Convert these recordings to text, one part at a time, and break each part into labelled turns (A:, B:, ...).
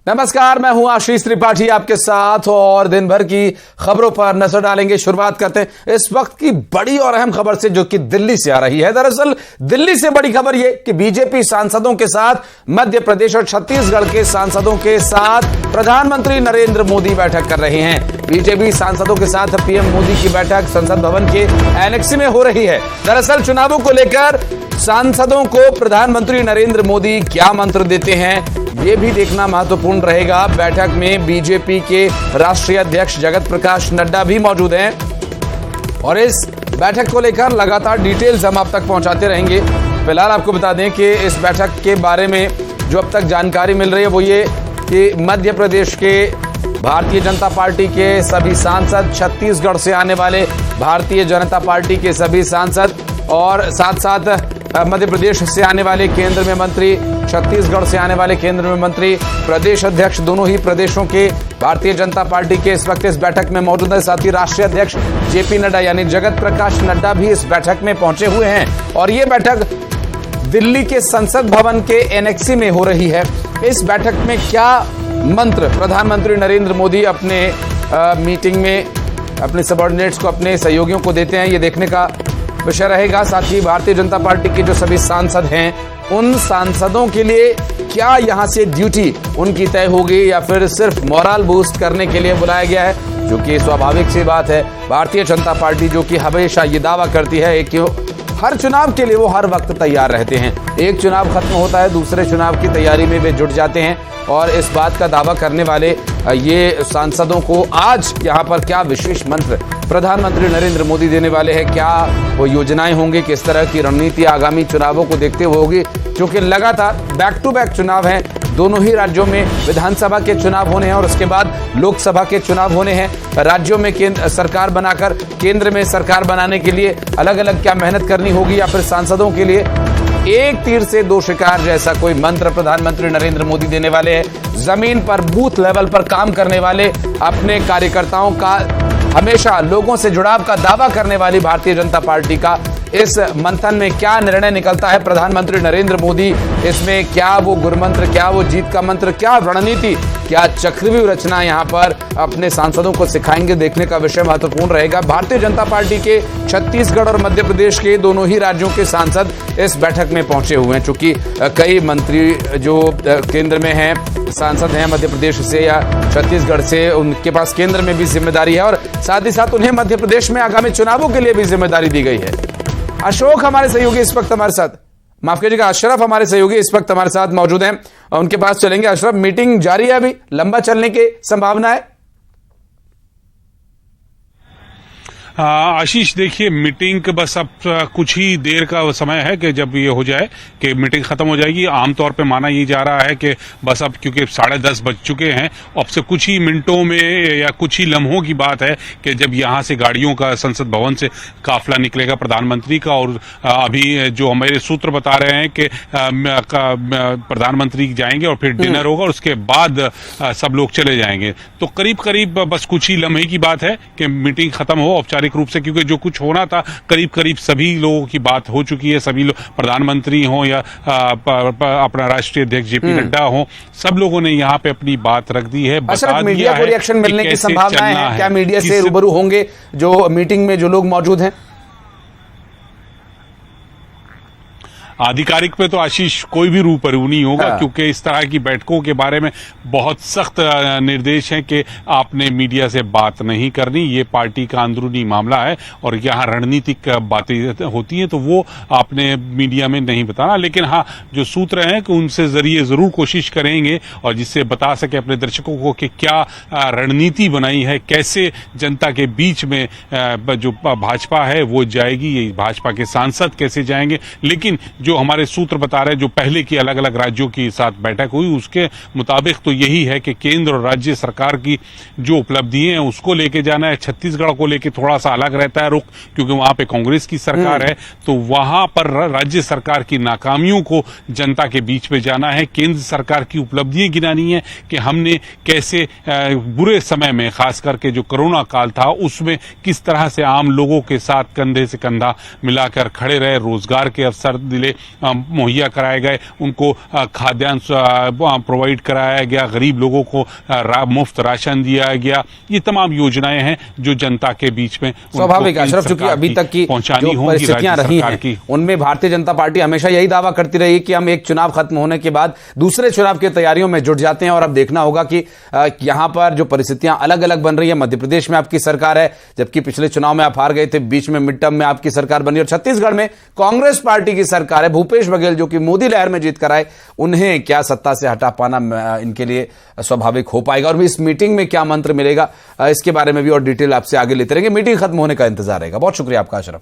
A: नमस्कार, मैं हूं आशीष त्रिपाठी आपके साथ और दिन भर की खबरों पर नजर डालेंगे। शुरुआत करते हैं इस वक्त की बड़ी और अहम खबर से जो कि दिल्ली से आ रही है। दरअसल दिल्ली से बड़ी खबर यह कि बीजेपी सांसदों के साथ मध्य प्रदेश और छत्तीसगढ़ के सांसदों के साथ प्रधानमंत्री नरेंद्र मोदी बैठक कर रहे हैं। बीजेपी सांसदों के साथ पीएम मोदी की बैठक संसद भवन के एनेक्स में हो रही है। दरअसल चुनावों को लेकर सांसदों को प्रधानमंत्री नरेंद्र मोदी क्या मंत्र देते हैं, ये भी देखना महत्वपूर्ण रहेगा। बैठक में बीजेपी के राष्ट्रीय अध्यक्ष जगत प्रकाश नड्डा भी मौजूद हैं और इस बैठक को लेकर लगातार डिटेल्स हम आप तक पहुंचाते रहेंगे। फिलहाल आपको बता दें कि इस बैठक के बारे में जो अब तक जानकारी मिल रही है वो ये कि मध्य प्रदेश के भारतीय जनता पार्टी के सभी सांसद, छत्तीसगढ़ से आने वाले भारतीय जनता पार्टी के सभी सांसद और साथ साथ मध्य प्रदेश से आने वाले केंद्र में मंत्री, छत्तीसगढ़ से आने वाले केंद्र में मंत्री, प्रदेश अध्यक्ष दोनों ही प्रदेशों के भारतीय जनता पार्टी के इस वक्त इस बैठक में मौजूद है। साथ ही राष्ट्रीय अध्यक्ष जेपी नड्डा यानी जगत प्रकाश नड्डा भी इस बैठक में पहुंचे हुए हैं और ये बैठक दिल्ली के संसद भवन के एनेक्सी में हो रही है। इस बैठक में क्या मंत्र प्रधानमंत्री नरेंद्र मोदी अपने मीटिंग में अपने सबऑर्डिनेट्स को, अपने सहयोगियों को देते हैं, ये देखने का विषय रहेगा। साथ ही भारतीय जनता पार्टी के जो सभी सांसद हैं उन सांसदों के लिए क्या यहां से ड्यूटी उनकी तय होगी या फिर सिर्फ मोरल बूस्ट करने के लिए बुलाया गया है, जो कि स्वाभाविक सी बात है। भारतीय जनता पार्टी जो कि हमेशा ये दावा करती है कि हर चुनाव के लिए वो हर वक्त तैयार रहते हैं। एक चुनाव खत्म होता है, दूसरे चुनाव की तैयारी में वे जुट जाते हैं और इस बात का दावा करने वाले ये सांसदों को आज यहाँ पर क्या विशेष मंत्र प्रधानमंत्री नरेंद्र मोदी देने वाले हैं, क्या वो योजनाएं होंगी, किस तरह की रणनीति आगामी चुनावों को देखते हुए होगी, क्योंकि लगातार बैक टू बैक चुनाव हैं। दोनों ही राज्यों में विधानसभा के चुनाव होने हैं और उसके बाद लोकसभा के चुनाव होने हैं। राज्यों में केंद्र सरकार बनाकर केंद्र में सरकार बनाने के लिए अलग अलग क्या मेहनत करनी होगी या फिर सांसदों के लिए एक तीर से दो शिकार जैसा कोई मंत्र प्रधानमंत्री नरेंद्र मोदी देने वाले हैं। जमीन पर बूथ लेवल पर काम करने वाले, अपने कार्यकर्ताओं का हमेशा लोगों से जुड़ाव का दावा करने वाली भारतीय जनता पार्टी का इस मंथन में क्या निर्णय निकलता है प्रधानमंत्री नरेंद्र मोदी, इसमें क्या वो गुरमंत्र, क्या वो जीत का मंत्र, क्या रणनीति, क्या चक्रव्यूह रचना यहां पर अपने सांसदों को सिखाएंगे, देखने का विषय महत्वपूर्ण रहेगा। भारतीय जनता पार्टी के छत्तीसगढ़ और मध्य प्रदेश के दोनों ही राज्यों के सांसद इस बैठक में पहुंचे हुए हैं, चूंकि कई मंत्री जो केंद्र में हैं, सांसद हैं मध्य प्रदेश से या छत्तीसगढ़ से, उनके पास केंद्र में भी जिम्मेदारी है और साथ ही साथ उन्हें मध्य प्रदेश में आगामी चुनावों के लिए भी जिम्मेदारी दी गई है। अशोक हमारे सहयोगी इस वक्त हमारे साथ, माफ कीजिएगा अशरफ हमारे सहयोगी इस वक्त हमारे साथ मौजूद हैं, उनके पास चलेंगे। अशरफ, मीटिंग जारी है, अभी लंबा चलने की संभावना है?
B: आशीष, देखिए मीटिंग बस अब कुछ ही देर का समय है कि जब ये हो जाए कि मीटिंग खत्म हो जाएगी। आमतौर पे माना ये जा रहा है कि बस अब क्योंकि 10:30 बज चुके हैं, अब से कुछ ही मिनटों में या कुछ ही लम्हों की बात है कि जब यहाँ से गाड़ियों का संसद भवन से काफिला निकलेगा प्रधानमंत्री का और अभी जो हमारे सूत्र बता रहे हैं कि प्रधानमंत्री जाएंगे और फिर डिनर होगा और उसके बाद सब लोग चले जाएंगे। तो करीब करीब बस कुछ ही लम्हे की बात है कि मीटिंग खत्म हो औपचारिक रूप से, क्योंकि जो कुछ होना था करीब करीब सभी लोगों की बात हो चुकी है। सभी लोग, प्रधानमंत्री हो या अपना राष्ट्रीय अध्यक्ष जेपी नड्डा हो, सब लोगों ने यहाँ पे अपनी बात रख दी है।
A: मीडिया को रिएक्शन मिलने की संभावनाएं हैं, क्या मीडिया से रूबरू होंगे जो मीटिंग में जो लोग मौजूद हैं?
B: आधिकारिक पे तो आशीष कोई भी रूबरू नहीं होगा, क्योंकि इस तरह की बैठकों के बारे में बहुत सख्त निर्देश हैं कि आपने मीडिया से बात नहीं करनी। ये पार्टी का अंदरूनी मामला है और यहाँ रणनीतिक बातें होती हैं तो वो आपने मीडिया में नहीं बताना। लेकिन हाँ, जो सूत्र हैं कि उनसे जरिए जरूर कोशिश करेंगे और जिससे बता सके अपने दर्शकों को कि क्या रणनीति बनाई है, कैसे जनता के बीच में जो भाजपा है वो जाएगी, ये भाजपा के सांसद कैसे जाएंगे। लेकिन जो हमारे सूत्र बता रहे हैं, जो पहले की अलग अलग राज्यों के साथ बैठक हुई उसके मुताबिक तो यही है कि केंद्र और राज्य सरकार की जो उपलब्धियां हैं उसको लेके जाना है। छत्तीसगढ़ को लेके थोड़ा सा अलग रहता है रुख, क्योंकि वहां पे कांग्रेस की सरकार है, तो वहां पर राज्य सरकार की नाकामियों को जनता के बीच में जाना है। केंद्र सरकार की उपलब्धियां गिनानी है कि हमने कैसे बुरे समय में, खास करके जो कोरोना काल था उसमें किस तरह से आम लोगों के साथ कंधे से कंधा मिलाकर खड़े रहे, रोजगार के अवसर दिले, पैसे मुहैया कराए गए, उनको खाद्यान्न प्रोवाइड कराया गया, गरीब लोगों को मुफ्त राशन दिया गया। ये तमाम योजनाएं हैं जो जनता के बीच में
A: स्वाभाविक अशरफ, चूंकि अभी तक की जो परिस्थितियां रही हैं उनमें भारतीय जनता पार्टी हमेशा यही दावा करती रही कि हम एक चुनाव खत्म होने के बाद दूसरे चुनाव की तैयारियों में जुट जाते हैं। और अब देखना होगा कि यहां पर जो परिस्थितियां अलग अलग बन रही है। मध्य प्रदेश में आपकी सरकार है, जबकि पिछले चुनाव में आप हार गए थे, बीच में मिड टर्म में आपकी सरकार बनी, और छत्तीसगढ़ में कांग्रेस पार्टी की सरकार है। भूपेश बघेल जो कि मोदी लहर में जीत कर आए, उन्हें क्या सत्ता से हटा पाना इनके लिए स्वाभाविक हो पाएगा? और इस मीटिंग में क्या मंत्र मिलेगा, इसके बारे में भी और डिटेल आपसे आगे लेते रहेंगे। मीटिंग खत्म होने का इंतजार रहेगा। बहुत शुक्रिया आपका अशरफ।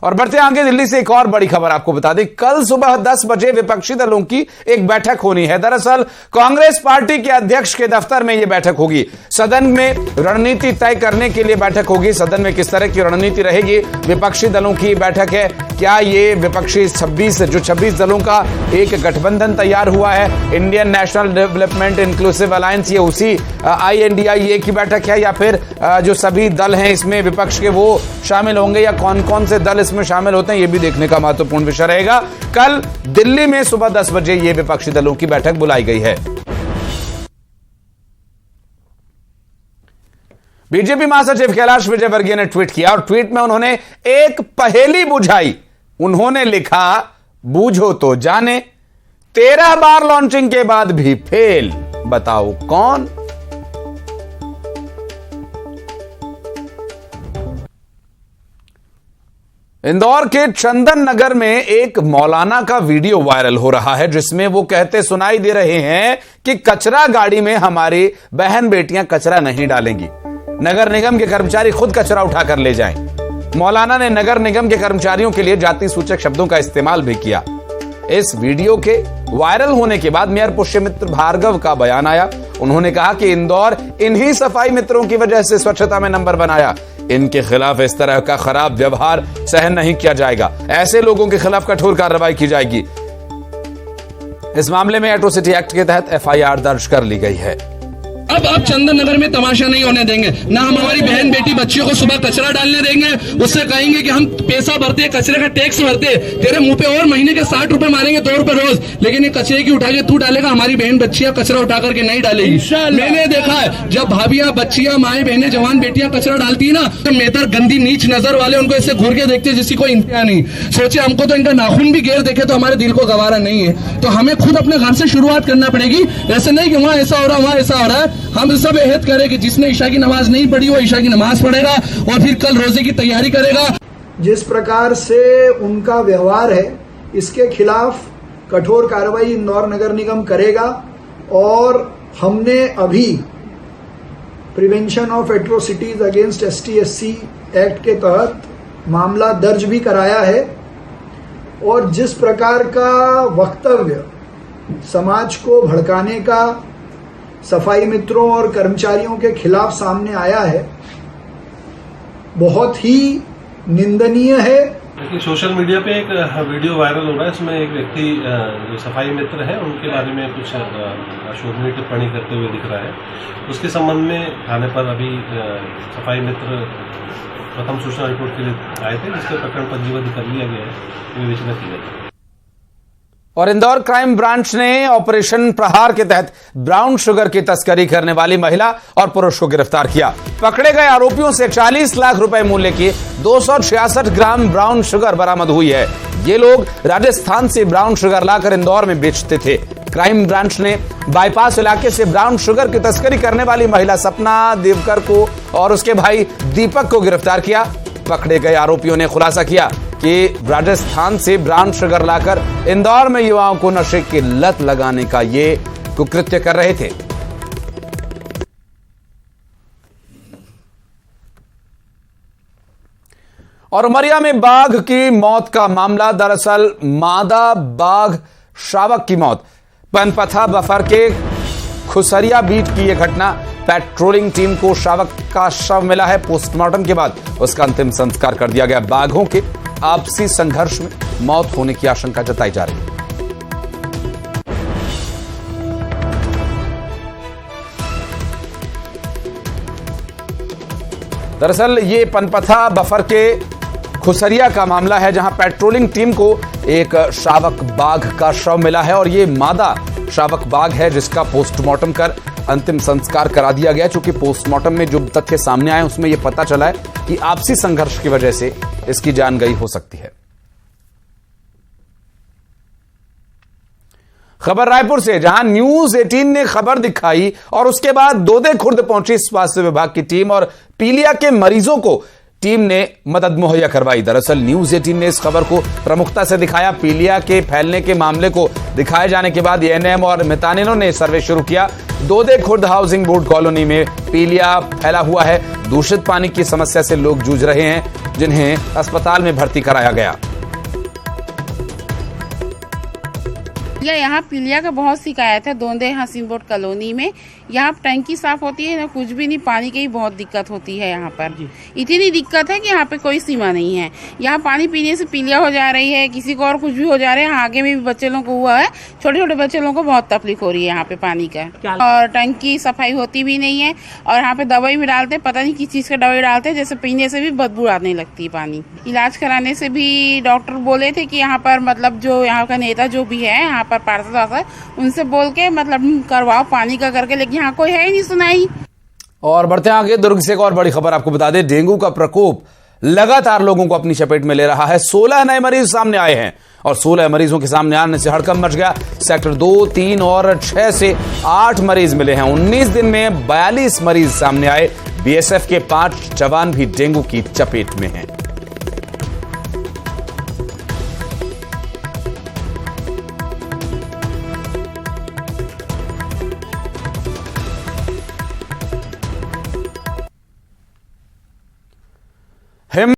A: और बढ़ते आगे दिल्ली से एक और बड़ी खबर आपको बता दें, कल सुबह 10 बजे विपक्षी दलों की एक बैठक होनी है। दरअसल कांग्रेस पार्टी के अध्यक्ष के दफ्तर में यह बैठक होगी। सदन में रणनीति तय करने के लिए बैठक होगी। सदन में किस तरह की रणनीति रहेगी, विपक्षी दलों की बैठक है। क्या ये विपक्षी 26 दलों का एक गठबंधन तैयार हुआ है, Indian national development inclusive alliance, ये उसी INDIA की बैठक है, या फिर जो सभी दल हैं इसमें विपक्ष के वो शामिल होंगे, या कौन कौन से दल में शामिल होते हैं, यह भी देखने का महत्वपूर्ण विषय रहेगा। कल दिल्ली में सुबह 10 बजे यह विपक्षी दलों की बैठक बुलाई गई है। बीजेपी महासचिव कैलाश विजयवर्गीय ने ट्वीट किया और ट्वीट में उन्होंने एक पहेली बुझाई। उन्होंने लिखा, बूझो तो जाने, 13 बार लॉन्चिंग के बाद भी फेल, बताओ कौन? इंदौर के चंदन नगर में एक मौलाना का वीडियो वायरल हो रहा है, जिसमें वो कहते सुनाई दे रहे हैं कि कचरा गाड़ी में हमारी बहन बेटियां कचरा नहीं डालेंगी, नगर निगम के कर्मचारी खुद कचरा उठाकर ले जाएं। मौलाना ने नगर निगम के कर्मचारियों के लिए जाति सूचक शब्दों का इस्तेमाल भी किया। इस वीडियो के वायरल होने के बाद मेयर पुष्यमित्र भार्गव का बयान आया। उन्होंने कहा कि इंदौर इन्हीं सफाई मित्रों की वजह से स्वच्छता में नंबर बनाया। इनके खिलाफ इस तरह का खराब व्यवहार सहन नहीं किया जाएगा। ऐसे लोगों के खिलाफ कठोर कार्रवाई की जाएगी। इस मामले में एट्रोसिटी एक्ट के तहत FIR दर्ज कर ली गई है।
C: अब चंदन नगर में तमाशा नहीं होने देंगे, ना हम हमारी बहन बेटी बच्चियों को सुबह कचरा डालने देंगे। उससे कहेंगे कि हम पैसा भरते, कचरे का टैक्स भरते, तेरे मुंह पे और महीने के 60 रुपए मारेंगे, 2 रुपए रोज, लेकिन ये कचरे की उठा के तू डालेगा, हमारी बहन बच्चियां कचरा उठा करके नहीं डालेगी। मैंने देखा है जब भाभियां, बच्चियां, माए, बहनें, जवान बेटियां कचरा डालती है ना, तो मेहतर गंदी नीच नजर वाले उनको ऐसे घूर के देखते जिसकी कोई इंतहा नहीं। सोचे हमको तो इनका नाखून भी घेर देखे तो हमारे दिल को गवारा नहीं है। तो हमें खुद अपने घर से शुरुआत करना पड़ेगी। ऐसे नहीं कि वहां ऐसा हो रहा, वहां ऐसा हो रहा है। हम सब एहद करें कि जिसने ईशा की नमाज नहीं पढ़ी वो ईशा की नमाज पढ़ेगा और फिर कल रोजे की तैयारी करेगा।
D: जिस प्रकार से उनका व्यवहार है, इसके खिलाफ कठोर कार्रवाई इंदौर नगर निगम करेगा। और हमने अभी prevention of atrocities against ST/SC act के तहत मामला दर्ज भी कराया है। और जिस प्रकार का वक्तव्य समाज को भड़काने का सफाई मित्रों और कर्मचारियों के खिलाफ सामने आया है, बहुत ही निंदनीय है।
E: देखिए, सोशल मीडिया पे एक वीडियो वायरल हो रहा है। इसमें एक व्यक्ति जो सफाई मित्र है उनके बारे में कुछ अशोभनीय टिप्पणी करते हुए दिख रहा है। उसके संबंध में थाने पर अभी सफाई मित्र प्रथम सूचना रिपोर्ट के लिए आए थे, जिसके प्रकरण पंजीबद्ध कर लिया गया है, विवेचना की गई।
A: और इंदौर क्राइम ब्रांच ने ऑपरेशन प्रहार के तहत ब्राउन शुगर की तस्करी करने वाली महिला और पुरुष को गिरफ्तार किया। पकड़े गए आरोपियों से 40 लाख रुपए मूल्य की 266 ग्राम ब्राउन शुगर बरामद हुई है। ये लोग राजस्थान से ब्राउन शुगर लाकर इंदौर में बेचते थे। क्राइम ब्रांच ने बाईपास इलाके से ब्राउन शुगर की तस्करी करने वाली महिला सपना देवकर को और उसके भाई दीपक को गिरफ्तार किया। पकड़े गए आरोपियों ने खुलासा किया कि राजस्थान से ब्राउन शुगर लाकर इंदौर में युवाओं को नशे की लत लगाने का ये कुकृत्य कर रहे थे। और उमरिया में बाघ की मौत का मामला, दरअसल मादा बाघ शावक की मौत। पनपथा बफर के खुसरिया बीट की यह घटना। पेट्रोलिंग टीम को शावक का शव मिला है। पोस्टमार्टम के बाद उसका अंतिम संस्कार कर दिया गया। बाघों के आपसी संघर्ष में मौत होने की आशंका जताई जा रही है। दरअसल ये पनपथा बफर के खुसरिया का मामला है, जहां पेट्रोलिंग टीम को एक शावक बाघ का शव मिला है और ये मादा शावक बाघ है जिसका पोस्टमार्टम कर अंतिम संस्कार करा दिया गया। चूंकि पोस्टमार्टम में जो तथ्य सामने आए उसमें यह पता चला है कि आपसी संघर्ष की वजह से इसकी जान गई हो सकती है। खबर रायपुर से, जहां न्यूज 18 ने खबर दिखाई और उसके बाद दोदे खुर्द पहुंची स्वास्थ्य विभाग की टीम और पीलिया के मरीजों को टीम ने मदद मुहैया करवाई। दरअसल न्यूज 18 ने इस खबर को प्रमुखता से दिखाया। पीलिया के फैलने के मामले को दिखाए जाने के बाद एएनएम और मितानिनों ने सर्वे शुरू किया। दोदे खुर्द हाउसिंग बोर्ड कॉलोनी में पीलिया फैला हुआ है। दूषित पानी की समस्या से लोग जूझ रहे हैं जिन्हें अस्पताल में भर्ती कराया गया।
F: यहाँ पीलिया का बहुत शिकायत है। दोदे हाउसिंग बोर्ड कॉलोनी में यहाँ टंकी साफ होती है ना, कुछ भी नहीं, पानी की बहुत दिक्कत होती है। यहाँ पर इतनी दिक्कत है कि यहाँ पे कोई सीमा नहीं है। यहाँ पानी पीने से पीलिया हो जा रही है, किसी को और कुछ भी हो जा रहा है। आगे में भी बच्चे लोगों को हुआ है, छोटे छोटे बच्चे लोगों को बहुत तकलीफ हो रही है यहाँ पे पानी का। और टंकी सफाई होती भी नहीं है और यहाँ पे दवाई भी डालते हैं, पता नहीं किस चीज का दवाई डालते हैं, जैसे पीने से भी बदबू आने लगती है पानी। इलाज कराने से भी डॉक्टर बोले थे कि यहाँ पर मतलब जो यहाँ का नेता जो भी है यहाँ पर पार्षद, उनसे बोल के मतलब करवाओ पानी का करके, लेकिन यहाँ कोई है ही नहीं सुनाई।
A: और बढ़ते हैं आगे, दुर्ग से एक और बड़ी खबर आपको बता दें। डेंगू का प्रकोप लगातार लोगों को अपनी चपेट में ले रहा है। 16 नए मरीज सामने आए हैं और 16 मरीजों के सामने आने से हड़कंप मच गया। सेक्टर 2, 3 और 6 से 8 मरीज मिले हैं। 19 दिन में 42 मरीज सामने आए। बीएसएफ के 5 जवान भी डेंगू की चपेट में हैं।